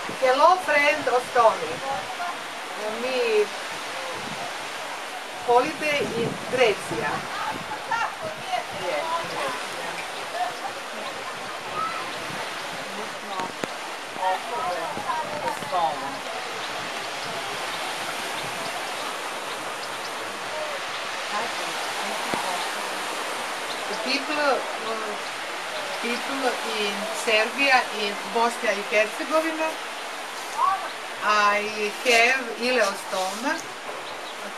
Hello friend Ostoni. Mi holiday in Grecia. Yes, Grecia. Mi smo oprve sa stolom. People in Serbia, in Bosnia and Herzegovina. I have ileostoma,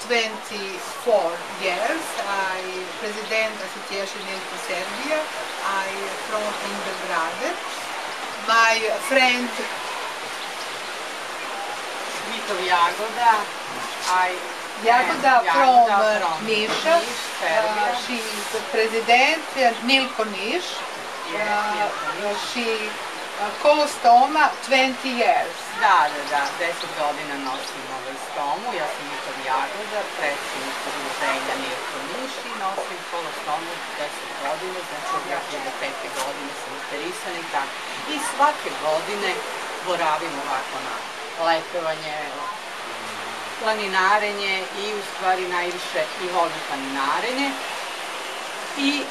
24 years. I President Association in Serbia. I from in Belgrade. My friend Vitov Jagoda. Jagoda from Niš. Serbia. She is President Milko Niš. She kolostoma 20 years. Da, 10 godina nosim stomu. Ja sam Vitov Jagoda, predsjednik udruženja Milko Niš i nosim kolostomu 10 godina, znači od 2005. godine sam operisan i tako. I svake godine boravim ovako na letovanje, planinarenje i u stvari najviše i volim planinarenje. I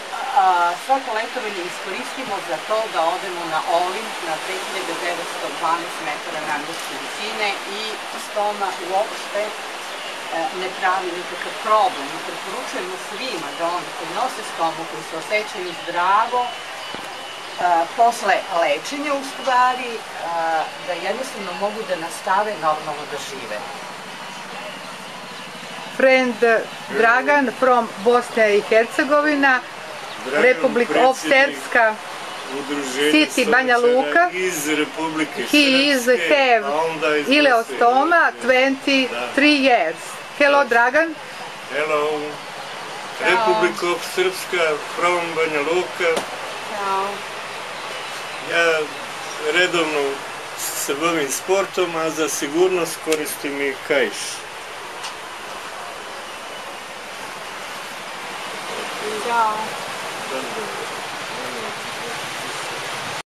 svako letovanje iskoristimo za to da odemo na Olimp na 3912 metara nadmorske visine i stoma uopšte ne pravi nikakav problem. Preporučujemo svima da oni koji nose stomu, koji se osjećaju zdravo, posle lečenja u stvari, da jednostavno mogu da nastave normalno da žive. Friend Dragan from Bosnia and Herzegovina, Republic of Srpska, City Banja Luka. He is have ileostoma 23 years. Hello Dragan. Hello. Republic of Srpska from Banja Luka. Ja redovno se bavim sportom, a za sigurnost koristim i kaiš. Ćao.